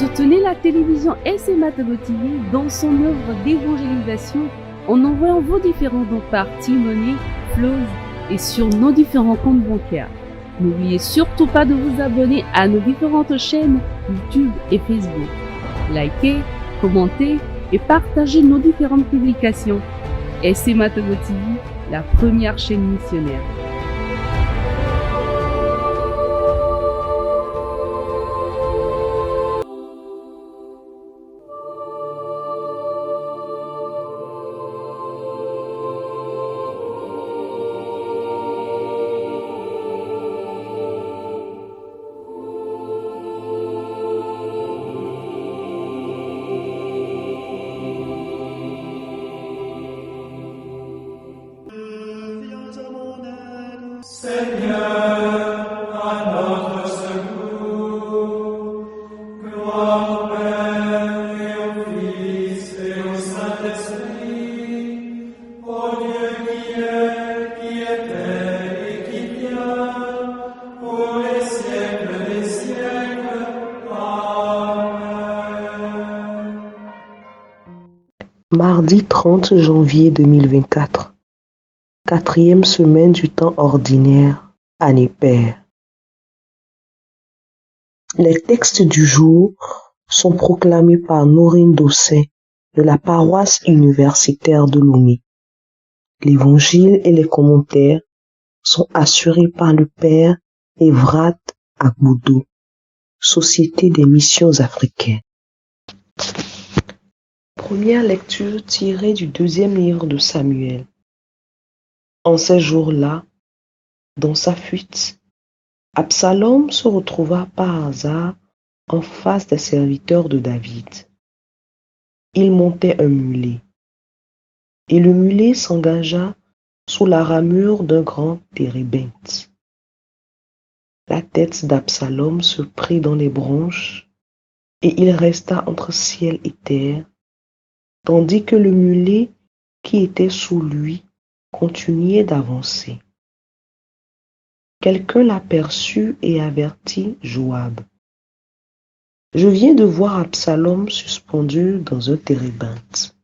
Soutenez la télévision SMA TV dans son œuvre d'évangélisation en envoyant vos différents dons par T-Money, Flows et sur nos différents comptes bancaires. N'oubliez surtout pas de vous abonner à nos différentes chaînes YouTube et Facebook. Likez, commentez et partagez nos différentes publications. SMA TV, la première chaîne missionnaire. Mardi 30 janvier 2024, 4e semaine du temps ordinaire, année paire. Les textes du jour sont proclamés par Norine Dosset de la paroisse universitaire de Lomé. L'évangile et les commentaires sont assurés par le père Evrat Agboudou, Société des missions africaines. Première lecture tirée du 2e livre de Samuel. En ces jours-là, dans sa fuite, Absalom se retrouva par hasard en face des serviteurs de David. Il montait un mulet, et le mulet s'engagea sous la ramure d'un grand térébinthe. La tête d'Absalom se prit dans les branches, et il resta entre ciel et terre, tandis que le mulet qui était sous lui continuait d'avancer. Quelqu'un l'aperçut et avertit Joab. « Je viens de voir Absalom suspendu dans un térébinthe. »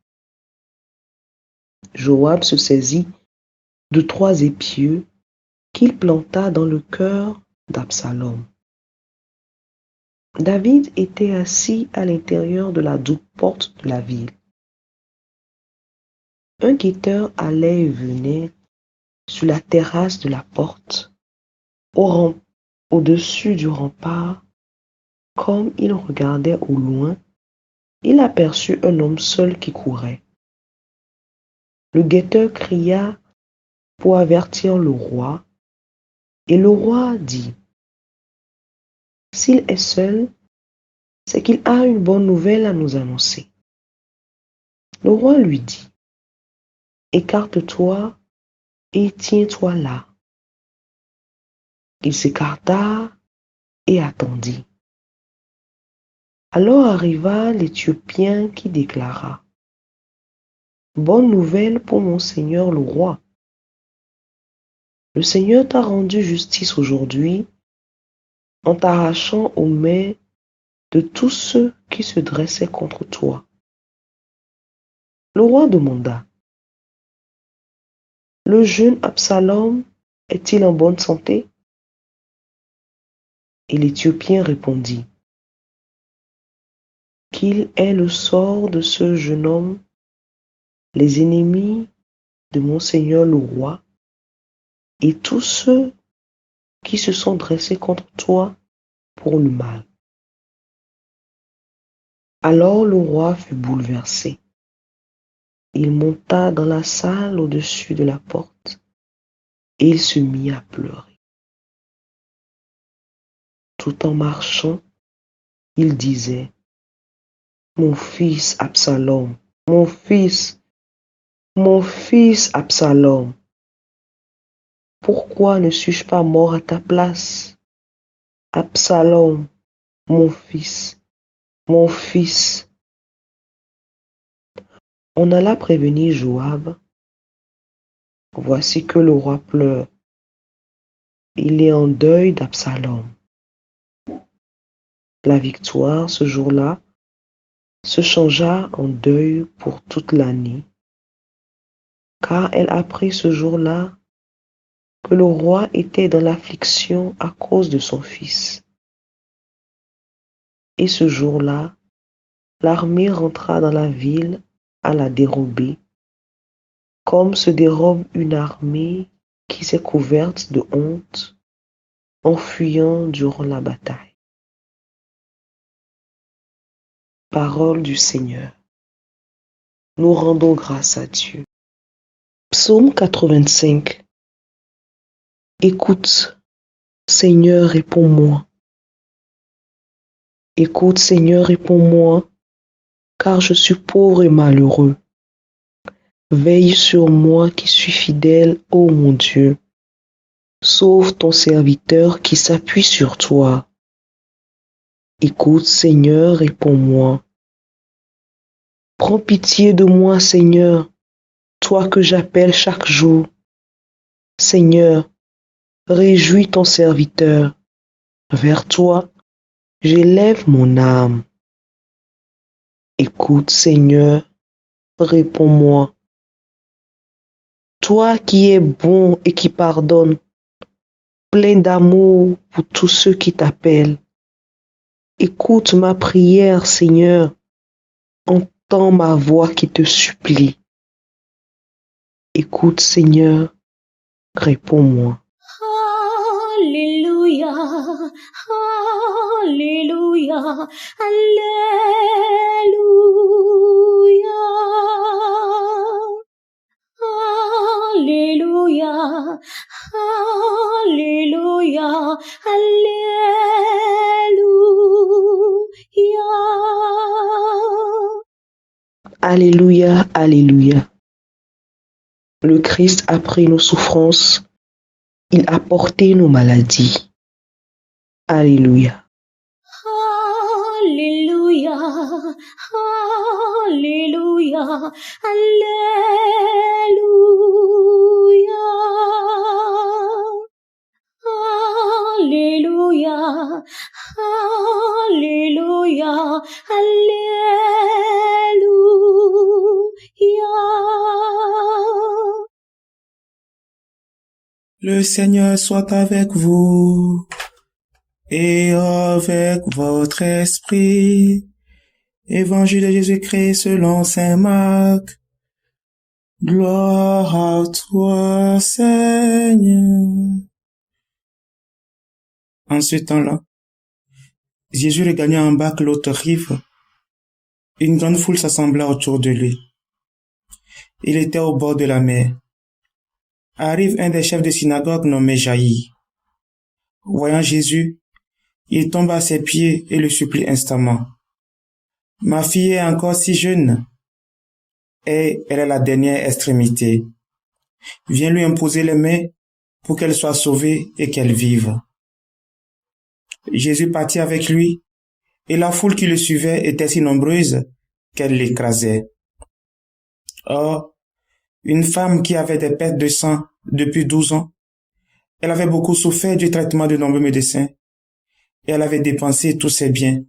Joab se saisit de 3 épieux qu'il planta dans le cœur d'Absalom. David était assis à l'intérieur de la double porte de la ville. Un guetteur allait et venait sur la terrasse de la porte, au-dessus du rempart. Comme il regardait au loin, il aperçut un homme seul qui courait. Le guetteur cria pour avertir le roi, et le roi dit : « S'il est seul, c'est qu'il a une bonne nouvelle à nous annoncer. » Le roi lui dit : « Écarte-toi et tiens-toi là. » Il s'écarta et attendit. Alors arriva l'Éthiopien qui déclara : « Bonne nouvelle pour mon seigneur le roi. Le Seigneur t'a rendu justice aujourd'hui en t'arrachant aux mains de tous ceux qui se dressaient contre toi. » Le roi demanda : « Le jeune Absalom est-il en bonne santé ? » Et l'Éthiopien répondit : « Qu'il est le sort de ce jeune homme, les ennemis de mon seigneur le roi, et tous ceux qui se sont dressés contre toi pour le mal. » Alors le roi fut bouleversé. Il monta dans la salle au-dessus de la porte, et il se mit à pleurer. Tout en marchant, il disait : « Mon fils Absalom, mon fils Absalom, pourquoi ne suis-je pas mort à ta place? Absalom, mon fils, mon fils. » On alla prévenir Joab. Voici que le roi pleure. Il est en deuil d'Absalom. La victoire, ce jour-là, se changea en deuil pour toute l'année, car elle apprit ce jour-là que le roi était dans l'affliction à cause de son fils. Et ce jour-là, l'armée rentra dans la ville à la dérober, comme se dérobe une armée qui s'est couverte de honte en fuyant durant la bataille. Parole du Seigneur. Nous rendons grâce à Dieu. Psaume 85. Écoute, Seigneur, réponds-moi. Écoute, Seigneur, réponds-moi, car je suis pauvre et malheureux. Veille sur moi qui suis fidèle, ô mon Dieu. Sauve ton serviteur qui s'appuie sur toi. Écoute, Seigneur, réponds-moi. Prends pitié de moi, Seigneur, toi que j'appelle chaque jour. Seigneur, réjouis ton serviteur. Vers toi, j'élève mon âme. Écoute, Seigneur, réponds-moi. Toi qui es bon et qui pardonnes, plein d'amour pour tous ceux qui t'appellent. Écoute ma prière, Seigneur. Entends ma voix qui te supplie. Écoute, Seigneur, réponds-moi. Alléluia, Alléluia, Alléluia, Alléluia, Alléluia, Alléluia. Alléluia, Alléluia. Le Christ a pris nos souffrances, il a porté nos maladies. Alléluia. Alléluia, Alléluia, Alléluia, Alléluia, Alléluia. Le Seigneur soit avec vous et avec votre esprit. Évangile de Jésus-Christ selon saint Marc. Gloire à toi, Seigneur. En ce temps-là, Jésus regagna en barque l'autre rive. Une grande foule s'assembla autour de lui. Il était au bord de la mer. Arrive un des chefs de synagogue nommé Jaïr. Voyant Jésus, il tombe à ses pieds et le supplie instamment. Ma fille est encore si jeune et elle est la dernière extrémité. Viens lui imposer les mains pour qu'elle soit sauvée et qu'elle vive. Jésus partit avec lui et la foule qui le suivait était si nombreuse qu'elle l'écrasait. Or, une femme qui avait des pertes de sang depuis 12 ans, elle avait beaucoup souffert du traitement de nombreux médecins et elle avait dépensé tous ses biens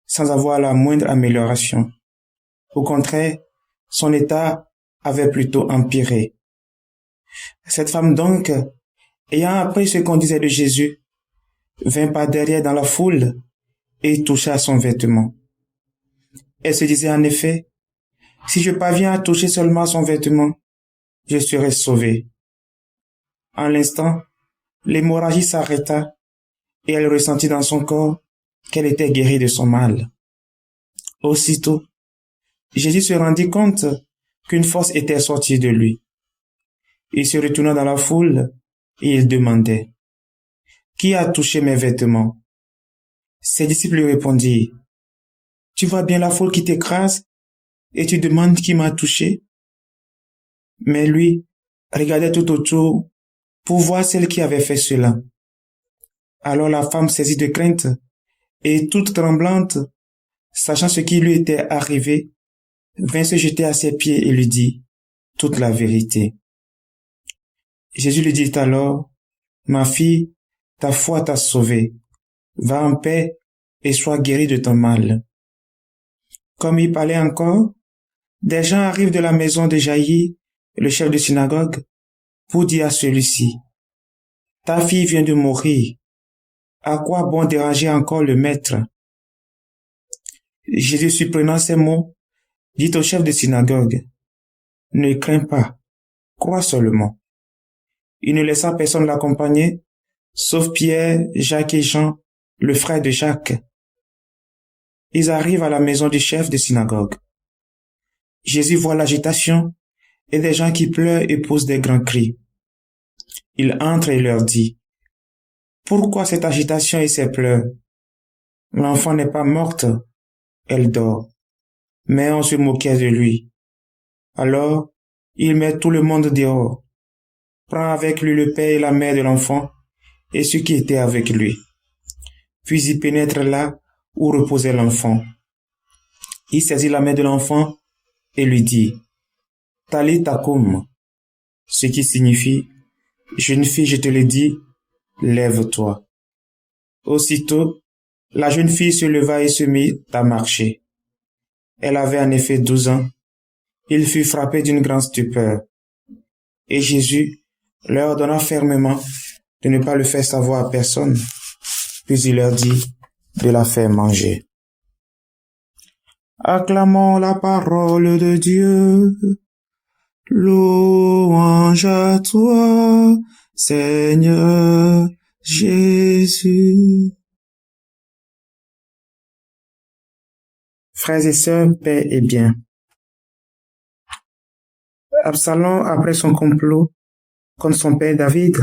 sans avoir la moindre amélioration. Au contraire, son état avait plutôt empiré. Cette femme donc, ayant appris ce qu'on disait de Jésus, vint par derrière dans la foule et toucha son vêtement. Elle se disait en effet, si je parviens à toucher seulement son vêtement, je serai sauvée. En l'instant, l'hémorragie s'arrêta et elle ressentit dans son corps qu'elle était guérie de son mal. Aussitôt, Jésus se rendit compte qu'une force était sortie de lui. Il se retourna dans la foule et il demandait, « Qui a touché mes vêtements ?» Ses disciples lui répondirent, « Tu vois bien la foule qui t'écrase et tu demandes qui m'a touché ?» Mais lui regardait tout autour pour voir celle qui avait fait cela. Alors la femme saisie de crainte et toute tremblante, sachant ce qui lui était arrivé, vint se jeter à ses pieds et lui dit toute la vérité. Jésus lui dit alors, « Ma fille, ta foi t'a sauvée. Va en paix et sois guéri de ton mal. Comme il parlait encore, des gens arrivent de la maison de Jaïr, le chef de synagogue, pour dire à celui-ci, « Ta fille vient de mourir. À quoi bon déranger encore le maître ?» Jésus, supprenant ces mots, dit au chef de synagogue, « Ne crains pas, crois seulement. » Il ne laissa personne l'accompagner, sauf Pierre, Jacques et Jean, le frère de Jacques. Ils arrivent à la maison du chef de synagogue. Jésus voit l'agitation et des gens qui pleurent et poussent des grands cris. Il entre et leur dit, « Pourquoi cette agitation et ces pleurs? L'enfant n'est pas morte, elle dort. » Mais on se moquait de lui. Alors, il met tout le monde dehors, prend avec lui le père et la mère de l'enfant et ceux qui étaient avec lui. Puis il pénètre là où reposait l'enfant. Il saisit la main de l'enfant et lui dit, « Talitha koum », ce qui signifie, « Jeune fille, je te le dis, lève-toi. » Aussitôt, la jeune fille se leva et se mit à marcher. Elle avait en effet 12 ans. Il fut frappé d'une grande stupeur. Et Jésus leur ordonna fermement de ne pas le faire savoir à personne. Puis il leur dit de la faire manger. Acclamons la parole de Dieu. Louange à toi, Seigneur Jésus. Frères et sœurs, paix et bien. Absalom, après son complot contre son père David,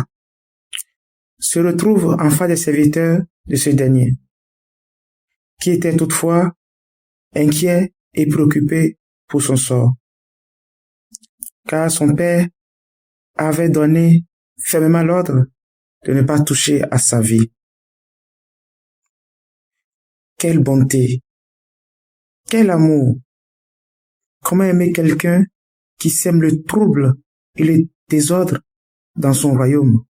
se retrouve en face des serviteurs de ce dernier, qui étaient toutefois inquiets et préoccupés pour son sort, car son père avait donné fermement l'ordre de ne pas toucher à sa vie. Quelle bonté! Quel amour! Comment aimer quelqu'un qui sème le trouble et le désordre dans son royaume?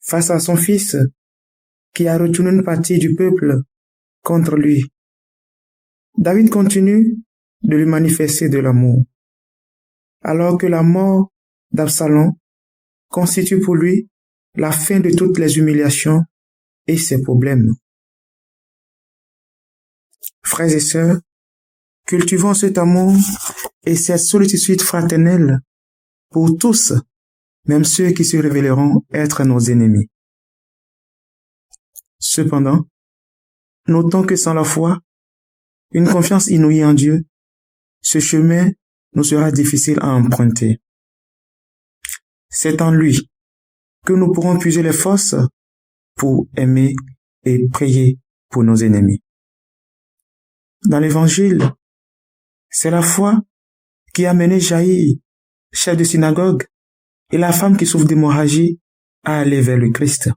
Face à son fils, qui a retourné une partie du peuple contre lui, David continue de lui manifester de l'amour, alors que la mort d'Absalom constitue pour lui la fin de toutes les humiliations et ses problèmes. Frères et sœurs, cultivons cet amour et cette sollicitude fraternelle pour tous, même ceux qui se révéleront être nos ennemis. Cependant, notons que sans la foi, une confiance inouïe en Dieu, ce chemin nous sera difficile à emprunter. C'est en lui que nous pourrons puiser les forces pour aimer et prier pour nos ennemis. Dans l'Évangile, c'est la foi qui a mené Jaïr, chef de synagogue, et la femme qui souffre d'hémorragie à aller vers le Christ.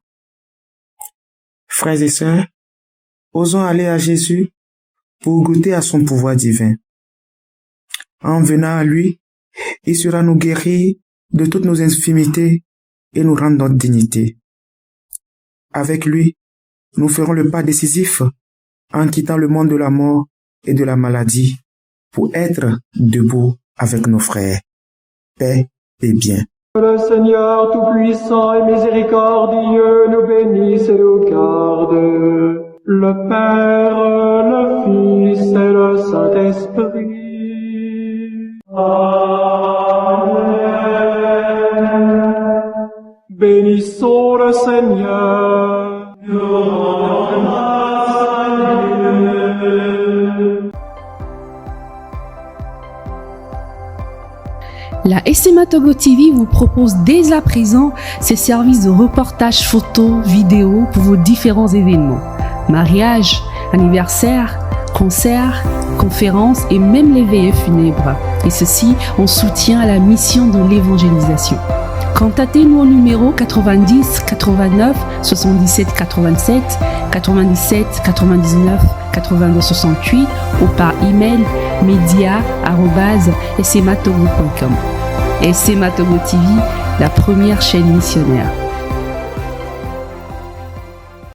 Frères et sœurs, osons aller à Jésus pour goûter à son pouvoir divin. En venant à lui, il sera nous guérir de toutes nos infirmités et nous rendre notre dignité. Avec lui, nous ferons le pas décisif en quittant le monde de la mort et de la maladie pour être debout avec nos frères. Paix et bien. Le Seigneur Tout-Puissant et Miséricordieux nous bénisse et nous garde. Le Père, le Fils et le Saint-Esprit. Amen. Bénissons le Seigneur. La SMA Togo TV vous propose dès à présent ses services de reportage photo, vidéo pour vos différents événements. Mariage, anniversaire, concerts, conférences et même les veillées funèbres. Et ceci en soutien à la mission de l'évangélisation. Contactez-nous au numéro 90 89 77 87 97 99 82 68 ou par email media@smatogo.com. SMA Togo TV, la première chaîne missionnaire.